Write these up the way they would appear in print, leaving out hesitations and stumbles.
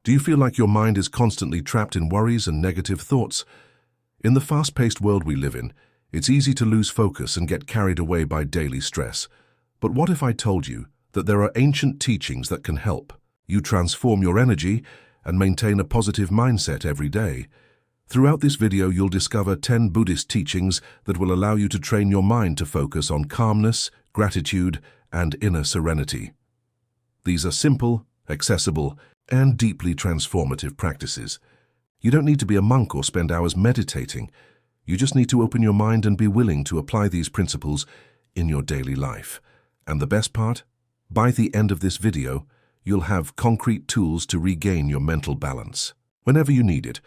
Do you feel like your mind is constantly trapped in worries and negative thoughts? In the fast-paced world we live in, it's easy to lose focus and get carried away by daily stress. But what if I told you that there are ancient teachings that can help you transform your energy and maintain a positive mindset every day? Throughout this video, you'll discover 10 Buddhist teachings that will allow you to train your mind to focus on calmness, gratitude, and inner serenity. These are simple, accessible, and deeply transformative practices. You don't need to be a monk or spend hours meditating. You just need to open your mind and be willing to apply these principles in your daily life. And the best part? By the end of this video, you'll have concrete tools to regain your mental balance whenever you need it.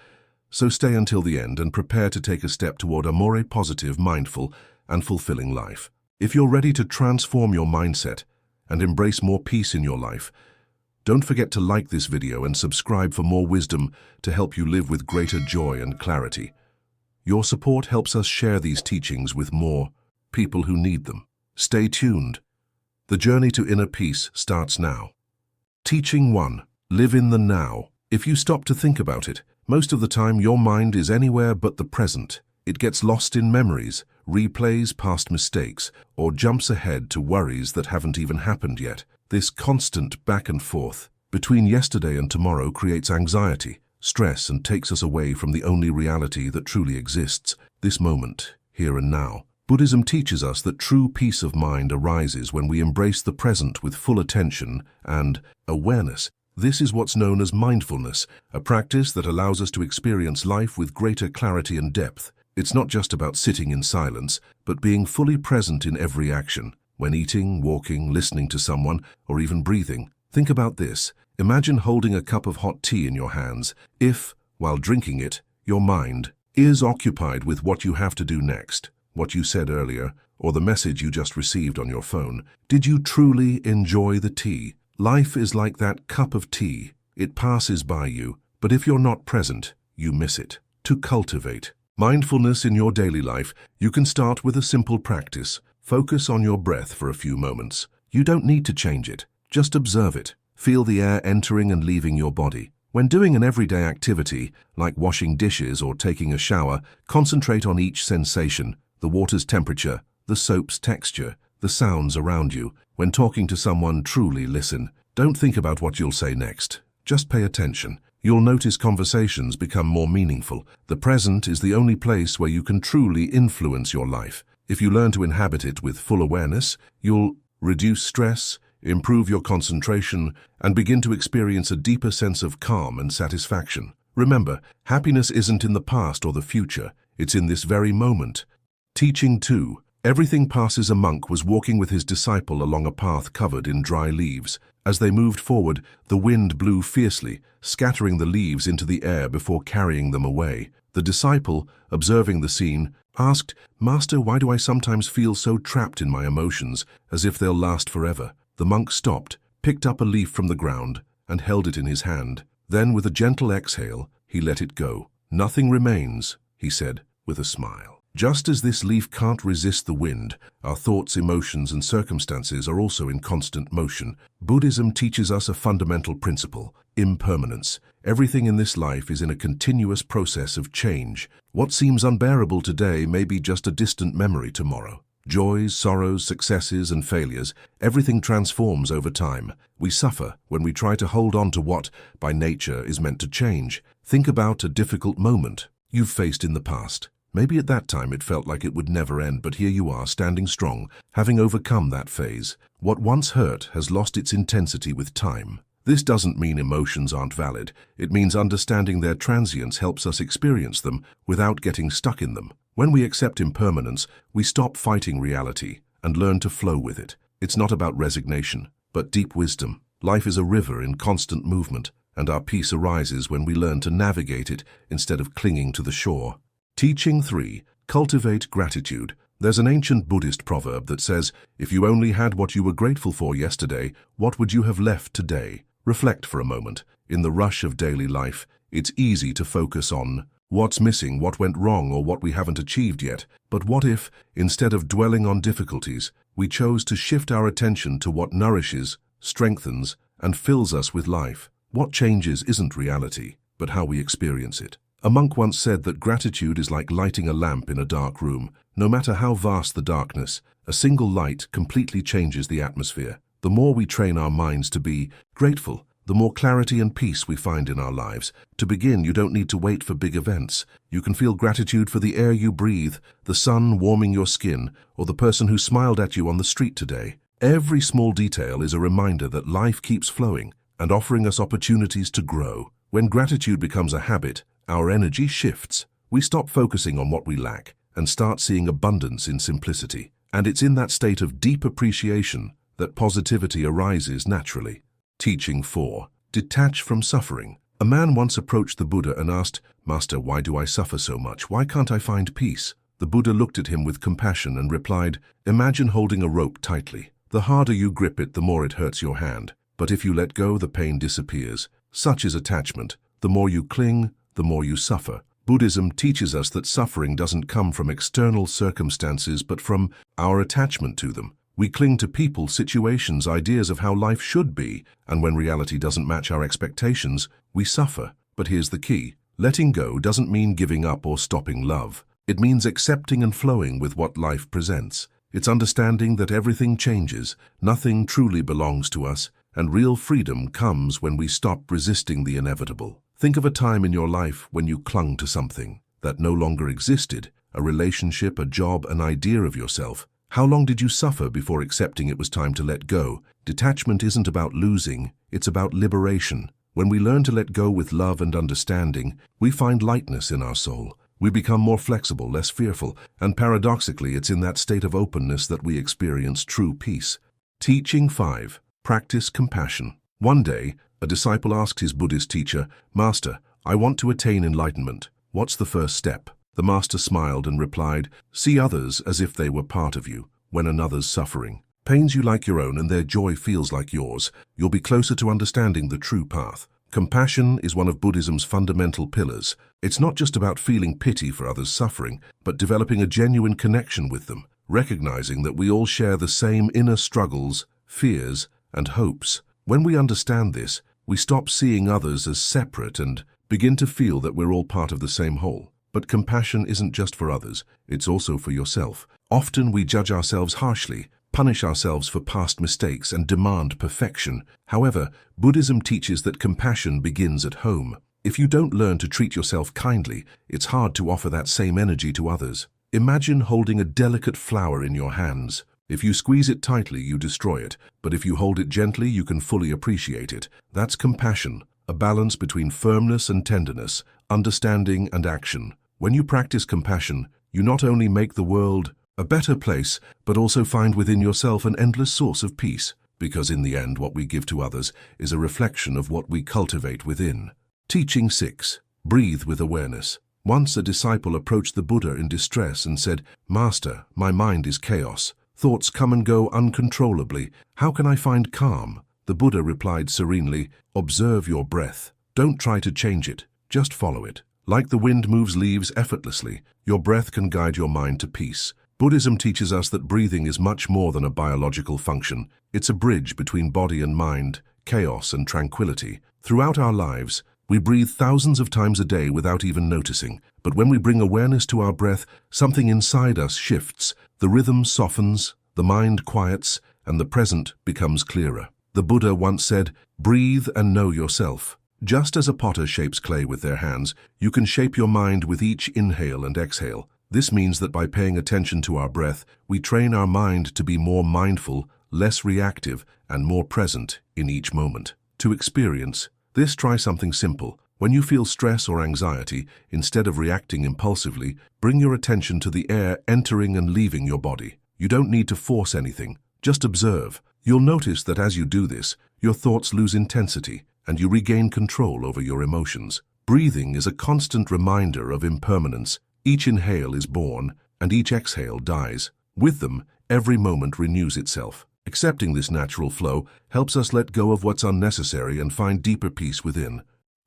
So stay until the end and prepare to take a step toward a more positive, mindful, and fulfilling life. If you're ready to transform your mindset and embrace more peace in your life, don't forget to like this video and subscribe for more wisdom to help you live with greater joy and clarity. Your support helps us share these teachings with more people who need them. Stay tuned. The journey to inner peace starts now. Teaching 1. Live in the now. If you stop to think about it, most of the time your mind is anywhere but the present. It gets lost in memories, replays past mistakes, or jumps ahead to worries that haven't even happened yet. This constant back and forth between yesterday and tomorrow creates anxiety, stress, and takes us away from the only reality that truly exists, this moment, here and now. Buddhism teaches us that true peace of mind arises when we embrace the present with full attention and awareness. This is what's known as mindfulness, a practice that allows us to experience life with greater clarity and depth. It's not just about sitting in silence, but being fully present in every action. When eating, walking, listening to someone, or even breathing. Think about this. Imagine holding a cup of hot tea in your hands. If, while drinking it, your mind is occupied with what you have to do next, what you said earlier, or the message you just received on your phone, did you truly enjoy the tea? Life is like that cup of tea. It passes by you, but if you're not present, you miss it. To cultivate mindfulness in your daily life, you can start with a simple practice. Focus on your breath for a few moments. You don't need to change it. Just observe it. Feel the air entering and leaving your body. When doing an everyday activity, like washing dishes or taking a shower, concentrate on each sensation, the water's temperature, the soap's texture, the sounds around you. When talking to someone, truly listen. Don't think about what you'll say next. Just pay attention. You'll notice conversations become more meaningful. The present is the only place where you can truly influence your life. If you learn to inhabit it with full awareness, you'll reduce stress, improve your concentration, and begin to experience a deeper sense of calm and satisfaction. Remember, happiness isn't in the past or the future, it's in this very moment. Teaching 2. Everything passes. A monk was walking with his disciple along a path covered in dry leaves. As they moved forward, the wind blew fiercely, scattering the leaves into the air before carrying them away. The disciple, observing the scene, asked, "Master, why do I sometimes feel so trapped in my emotions, as if they'll last forever?" The monk stopped, picked up a leaf from the ground, and held it in his hand. Then, with a gentle exhale, he let it go. "Nothing remains," he said, with a smile. Just as this leaf can't resist the wind, our thoughts, emotions, and circumstances are also in constant motion. Buddhism teaches us a fundamental principle: impermanence. Everything in this life is in a continuous process of change. What seems unbearable today may be just a distant memory tomorrow. Joys, sorrows, successes, and failures, everything transforms over time. We suffer when we try to hold on to what, by nature, is meant to change. Think about a difficult moment you've faced in the past. Maybe at that time it felt like it would never end, but here you are, standing strong, having overcome that phase. What once hurt has lost its intensity with time. This doesn't mean emotions aren't valid. It means understanding their transience helps us experience them without getting stuck in them. When we accept impermanence, we stop fighting reality and learn to flow with it. It's not about resignation, but deep wisdom. Life is a river in constant movement, and our peace arises when we learn to navigate it instead of clinging to the shore. Teaching 3. Cultivate gratitude. There's an ancient Buddhist proverb that says, "If you only had what you were grateful for yesterday, what would you have left today?" Reflect for a moment. In the rush of daily life, it's easy to focus on what's missing, what went wrong, or what we haven't achieved yet. But what if, instead of dwelling on difficulties, we chose to shift our attention to what nourishes, strengthens, and fills us with life? What changes isn't reality, but how we experience it. A monk once said that gratitude is like lighting a lamp in a dark room. No matter how vast the darkness, a single light completely changes the atmosphere. The more we train our minds to be grateful, the more clarity and peace we find in our lives. To begin, you don't need to wait for big events. You can feel gratitude for the air you breathe, the sun warming your skin, or the person who smiled at you on the street today. Every small detail is a reminder that life keeps flowing and offering us opportunities to grow. When gratitude becomes a habit, our energy shifts. We stop focusing on what we lack and start seeing abundance in simplicity. And it's in that state of deep appreciation that positivity arises naturally. Teaching 4. Detach from suffering. A man once approached the Buddha and asked, "Master, why do I suffer so much? Why can't I find peace?" The Buddha looked at him with compassion and replied, "Imagine holding a rope tightly. The harder you grip it, the more it hurts your hand. But if you let go, the pain disappears. Such is attachment. The more you cling, the more you suffer." Buddhism teaches us that suffering doesn't come from external circumstances, but from our attachment to them. We cling to people, situations, ideas of how life should be, and when reality doesn't match our expectations, we suffer. But here's the key. Letting go doesn't mean giving up or stopping love. It means accepting and flowing with what life presents. It's understanding that everything changes, nothing truly belongs to us, and real freedom comes when we stop resisting the inevitable. Think of a time in your life when you clung to something that no longer existed, a relationship, a job, an idea of yourself. How long did you suffer before accepting it was time to let go? Detachment isn't about losing, it's about liberation. When we learn to let go with love and understanding, we find lightness in our soul. We become more flexible, less fearful, and paradoxically, it's in that state of openness that we experience true peace. Teaching 5. Practice compassion. One day, a disciple asked his Buddhist teacher, "Master, I want to attain enlightenment. What's the first step?" The master smiled and replied, "See others as if they were part of you. When another's suffering pains you like your own and their joy feels like yours, you'll be closer to understanding the true path." Compassion is one of Buddhism's fundamental pillars. It's not just about feeling pity for others' suffering, but developing a genuine connection with them, recognizing that we all share the same inner struggles, fears, and hopes. When we understand this, we stop seeing others as separate and begin to feel that we're all part of the same whole. But compassion isn't just for others, it's also for yourself. Often we judge ourselves harshly, punish ourselves for past mistakes, and demand perfection. However, Buddhism teaches that compassion begins at home. If you don't learn to treat yourself kindly, it's hard to offer that same energy to others. Imagine holding a delicate flower in your hands. If you squeeze it tightly, you destroy it, but if you hold it gently, you can fully appreciate it. That's compassion, a balance between firmness and tenderness, understanding and action. When you practice compassion, you not only make the world a better place, but also find within yourself an endless source of peace, because in the end, what we give to others is a reflection of what we cultivate within. Teaching 6. Breathe with awareness. Once a disciple approached the Buddha in distress and said, "Master, my mind is chaos. Thoughts come and go uncontrollably. How can I find calm?" The Buddha replied serenely, "Observe your breath. Don't try to change it, just follow it. Like the wind moves leaves effortlessly, your breath can guide your mind to peace." Buddhism teaches us that breathing is much more than a biological function. It's a bridge between body and mind, chaos and tranquility. Throughout our lives, we breathe thousands of times a day without even noticing. But when we bring awareness to our breath, something inside us shifts. The rhythm softens, the mind quiets, and the present becomes clearer. The Buddha once said, "Breathe and know yourself." Just as a potter shapes clay with their hands, you can shape your mind with each inhale and exhale. This means that by paying attention to our breath, we train our mind to be more mindful, less reactive, and more present in each moment. To experience this, try something simple. When you feel stress or anxiety, instead of reacting impulsively, bring your attention to the air entering and leaving your body. You don't need to force anything, just observe. You'll notice that as you do this, your thoughts lose intensity and you regain control over your emotions. Breathing is a constant reminder of impermanence. Each inhale is born and each exhale dies. With them, every moment renews itself. Accepting this natural flow helps us let go of what's unnecessary and find deeper peace within.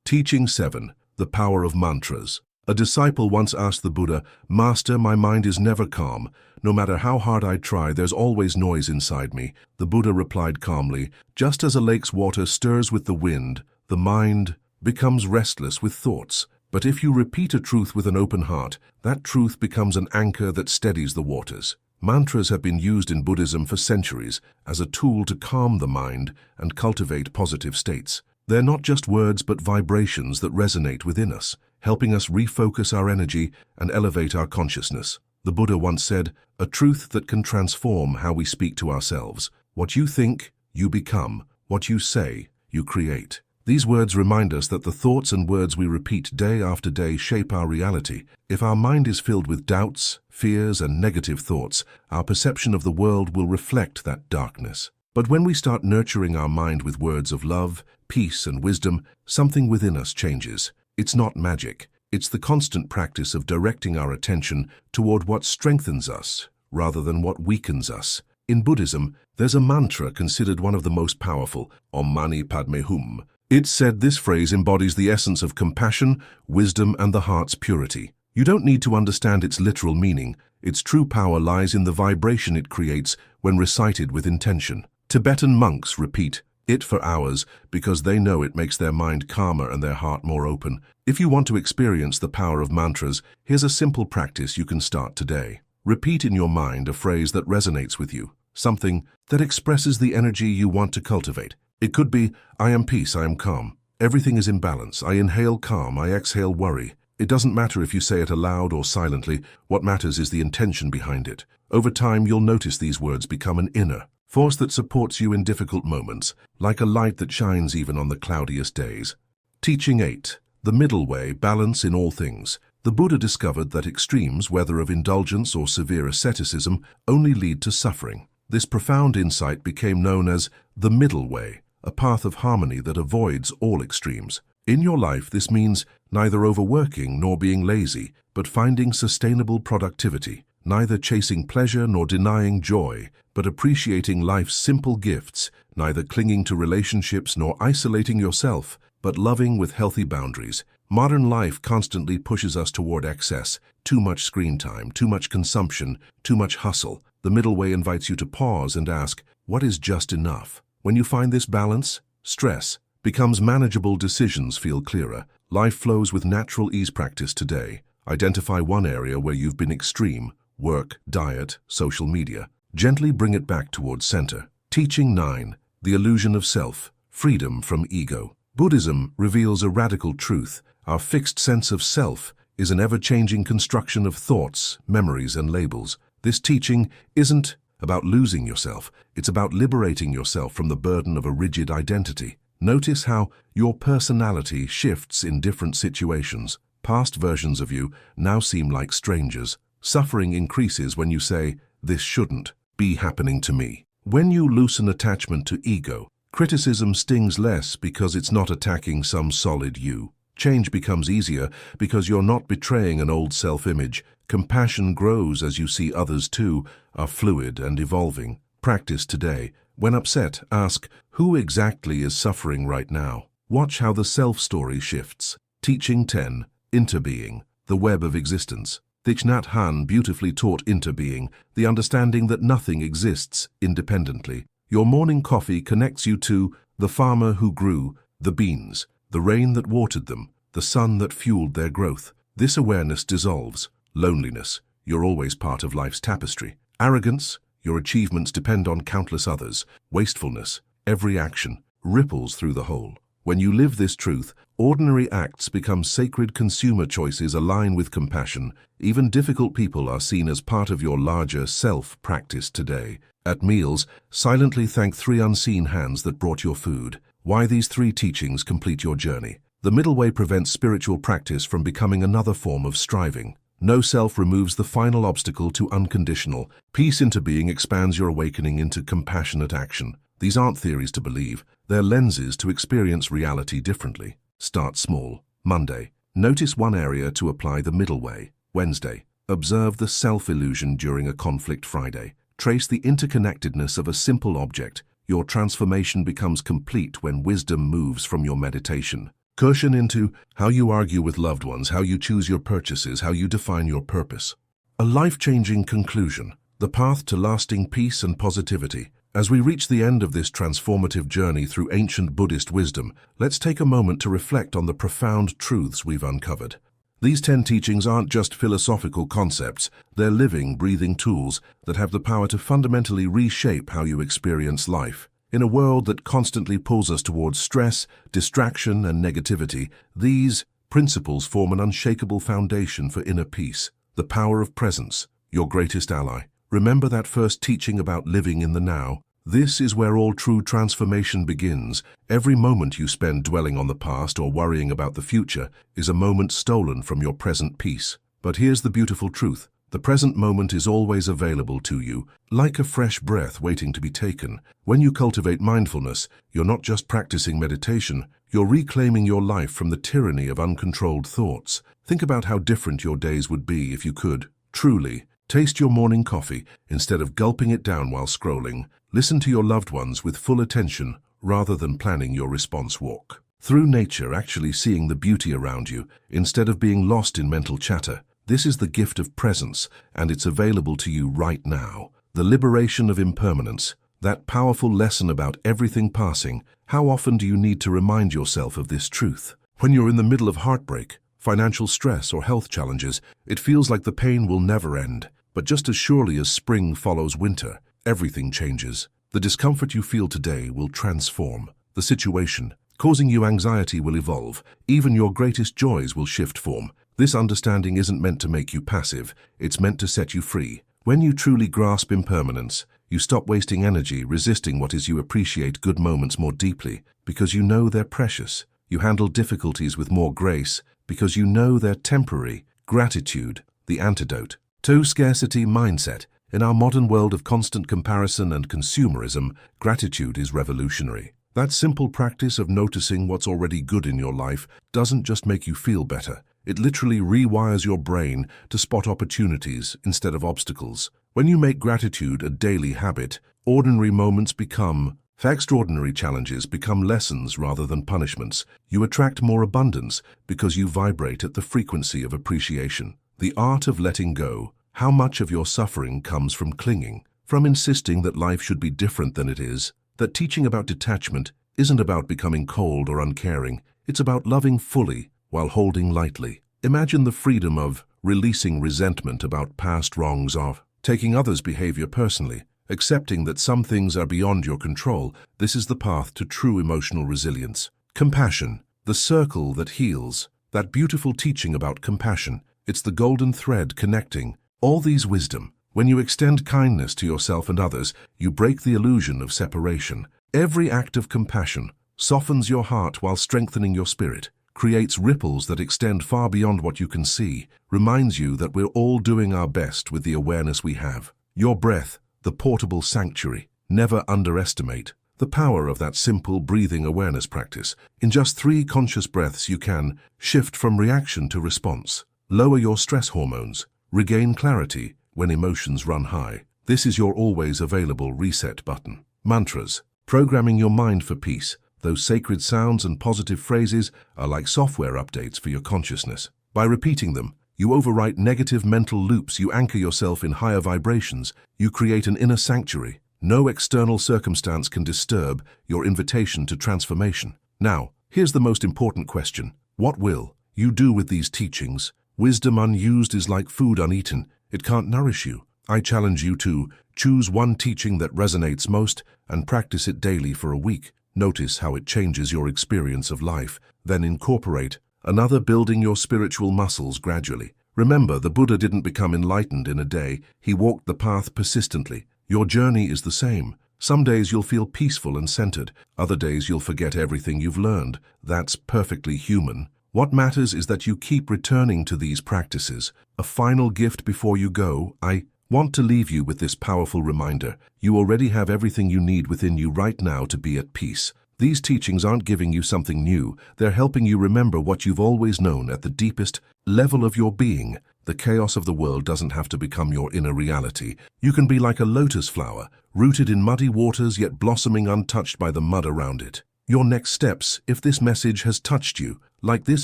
Teaching 7. The power of mantras. A disciple once asked the Buddha, "Master, my mind is never calm. No matter how hard I try, there's always noise inside me." The Buddha replied calmly, "Just as a lake's water stirs with the wind, the mind becomes restless with thoughts. But if you repeat a truth with an open heart, that truth becomes an anchor that steadies the waters. Mantras have been used in Buddhism for centuries as a tool to calm the mind and cultivate positive states. They're not just words but vibrations that resonate within us, helping us refocus our energy and elevate our consciousness. The Buddha once said, "A truth that can transform how we speak to ourselves. What you think, you become. What you say, you create." These words remind us that the thoughts and words we repeat day after day shape our reality. If our mind is filled with doubts, fears, and negative thoughts, our perception of the world will reflect that darkness. But when we start nurturing our mind with words of love, peace, and wisdom, something within us changes. It's not magic. It's the constant practice of directing our attention toward what strengthens us rather than what weakens us. In Buddhism, there's a mantra considered one of the most powerful, Om Mani Padme Hum. It's said this phrase embodies the essence of compassion, wisdom, and the heart's purity. You don't need to understand its literal meaning. Its true power lies in the vibration it creates when recited with intention. Tibetan monks repeat it for hours because they know it makes their mind calmer and their heart more open. If you want to experience the power of mantras, here's a simple practice you can start today. Repeat in your mind a phrase that resonates with you, something that expresses the energy you want to cultivate. It could be, "I am peace, I am calm. Everything is in balance. I inhale calm, I exhale worry." It doesn't matter if you say it aloud or silently. What matters is the intention behind it. Over time, you'll notice these words become an inner force that supports you in difficult moments, like a light that shines even on the cloudiest days. Teaching 8. The middle way, balance in all things. The Buddha discovered that extremes, whether of indulgence or severe asceticism, only lead to suffering. This profound insight became known as the middle way, a path of harmony that avoids all extremes. In your life, this means neither overworking nor being lazy, but finding sustainable productivity, neither chasing pleasure nor denying joy, but appreciating life's simple gifts, neither clinging to relationships nor isolating yourself, but loving with healthy boundaries. Modern life constantly pushes us toward excess, too much screen time, too much consumption, too much hustle. The middle way invites you to pause and ask, what is just enough? When you find this balance, stress becomes manageable, decisions feel clearer. Life flows with natural ease. Practice today. Identify one area where you've been extreme: work, diet, social media. Gently bring it back towards center. Teaching 9. The illusion of self. Freedom from ego. Buddhism reveals a radical truth. Our fixed sense of self is an ever-changing construction of thoughts, memories, and labels. This teaching isn't about losing yourself. It's about liberating yourself from the burden of a rigid identity. Notice how your personality shifts in different situations. Past versions of you now seem like strangers. Suffering increases when you say, "This shouldn't be happening to me." When you loosen attachment to ego, criticism stings less because it's not attacking some solid you. Change becomes easier because you're not betraying an old self-image. Compassion grows as you see others too are fluid and evolving. Practice today. When upset, ask, who exactly is suffering right now? Watch how the self-story shifts. Teaching 10. Interbeing. The web of existence. Thich Nhat Hanh beautifully taught interbeing, the understanding that nothing exists independently. Your morning coffee connects you to the farmer who grew the beans, the rain that watered them, the sun that fueled their growth. This awareness dissolves loneliness. You're always part of life's tapestry. Arrogance. Your achievements depend on countless others. Wastefulness. Every action ripples through the whole. When you live this truth, ordinary acts become sacred. Consumer choices align with compassion. Even difficult people are seen as part of your larger self. Practice today. At meals, silently thank 3 unseen hands that brought your food. Why these 3 teachings complete your journey. The middle way prevents spiritual practice from becoming another form of striving. No self removes the final obstacle to unconditional. Peace into being expands your awakening into compassionate action. These aren't theories to believe. They're lenses to experience reality differently. Start small. Monday. Notice one area to apply the middle way. Wednesday. Observe the self-illusion during a conflict. Friday. Trace the interconnectedness of a simple object. Your transformation becomes complete when wisdom moves from your meditation. Caution into how you argue with loved ones, how you choose your purchases, how you define your purpose. A life-changing conclusion. The path to lasting peace and positivity. As we reach the end of this transformative journey through ancient Buddhist wisdom, let's take a moment to reflect on the profound truths we've uncovered. These 10 teachings aren't just philosophical concepts, they're living, breathing tools that have the power to fundamentally reshape how you experience life. In a world that constantly pulls us towards stress, distraction, and negativity, these principles form an unshakable foundation for inner peace. The power of presence, your greatest ally. Remember that first teaching about living in the now? This is where all true transformation begins. Every moment you spend dwelling on the past or worrying about the future is a moment stolen from your present peace. But here's the beautiful truth. The present moment is always available to you, like a fresh breath waiting to be taken. When you cultivate mindfulness, you're not just practicing meditation, you're reclaiming your life from the tyranny of uncontrolled thoughts. Think about how different your days would be if you could, truly, taste your morning coffee instead of gulping it down while scrolling. Listen to your loved ones with full attention rather than planning your response walk. Through nature, actually seeing the beauty around you instead of being lost in mental chatter. This is the gift of presence, and it's available to you right now. The liberation of impermanence, that powerful lesson about everything passing. How often do you need to remind yourself of this truth? When you're in the middle of heartbreak, financial stress, or health challenges, it feels like the pain will never end. But just as surely as spring follows winter, everything changes. The discomfort you feel today will transform. The situation causing you anxiety will evolve. Even your greatest joys will shift form. This understanding isn't meant to make you passive, it's meant to set you free. When you truly grasp impermanence, you stop wasting energy resisting what is. You appreciate good moments more deeply because you know they're precious. You handle difficulties with more grace because you know they're temporary. Gratitude, the antidote to scarcity mindset. In our modern world of constant comparison and consumerism, gratitude is revolutionary. That simple practice of noticing what's already good in your life doesn't just make you feel better. It literally rewires your brain to spot opportunities instead of obstacles. When you make gratitude a daily habit, ordinary moments become extraordinary challenges become lessons rather than punishments. You attract more abundance because you vibrate at the frequency of appreciation. The art of letting go. How much of your suffering comes from clinging, from insisting that life should be different than it is? That teaching about detachment isn't about becoming cold or uncaring. It's about loving fully while holding lightly. Imagine the freedom of releasing resentment about past wrongs, of taking others' behavior personally, accepting that some things are beyond your control. This is the path to true emotional resilience. Compassion, the circle that heals. That beautiful teaching about compassion. It's the golden thread connecting all these wisdom. When you extend kindness to yourself and others, you break the illusion of separation. Every act of compassion softens your heart while strengthening your spirit, creates ripples that extend far beyond what you can see, reminds you that we're all doing our best with the awareness we have. Your breath, the portable sanctuary. Never underestimate the power of that simple breathing awareness practice. In just 3 conscious breaths, you can shift from reaction to response, lower your stress hormones, regain clarity when emotions run high. This is your always available reset button. Mantras, programming your mind for peace. Those sacred sounds and positive phrases are like software updates for your consciousness. By repeating them, you overwrite negative mental loops, you anchor yourself in higher vibrations, you create an inner sanctuary. No external circumstance can disturb your invitation to transformation. Now, here's the most important question. What will you do with these teachings? Wisdom unused is like food uneaten. It can't nourish you. I challenge you to choose one teaching that resonates most and practice it daily for a week. Notice how it changes your experience of life. Then incorporate another, building your spiritual muscles gradually. Remember, the Buddha didn't become enlightened in a day. He walked the path persistently. Your journey is the same. Some days you'll feel peaceful and centered. Other days you'll forget everything you've learned. That's perfectly human. What matters is that you keep returning to these practices. A final gift before you go. I want to leave you with this powerful reminder. You already have everything you need within you right now to be at peace. These teachings aren't giving you something new. They're helping you remember what you've always known at the deepest level of your being. The chaos of the world doesn't have to become your inner reality. You can be like a lotus flower, rooted in muddy waters yet blossoming untouched by the mud around it. Your next steps, if this message has touched you, like this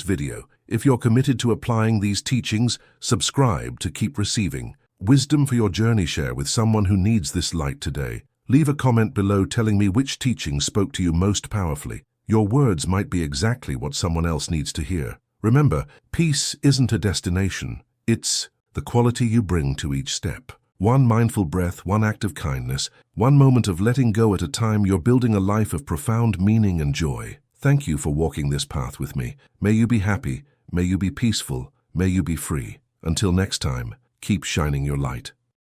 video. If you're committed to applying these teachings, subscribe to keep receiving wisdom for your journey. Share with someone who needs this light today. Leave a comment below telling me which teaching spoke to you most powerfully. Your words might be exactly what someone else needs to hear. Remember, peace isn't a destination. It's the quality you bring to each step. One mindful breath, one act of kindness, one moment of letting go at a time, you're building a life of profound meaning and joy. Thank you for walking this path with me. May you be happy, may you be peaceful, may you be free. Until next time, keep shining your light.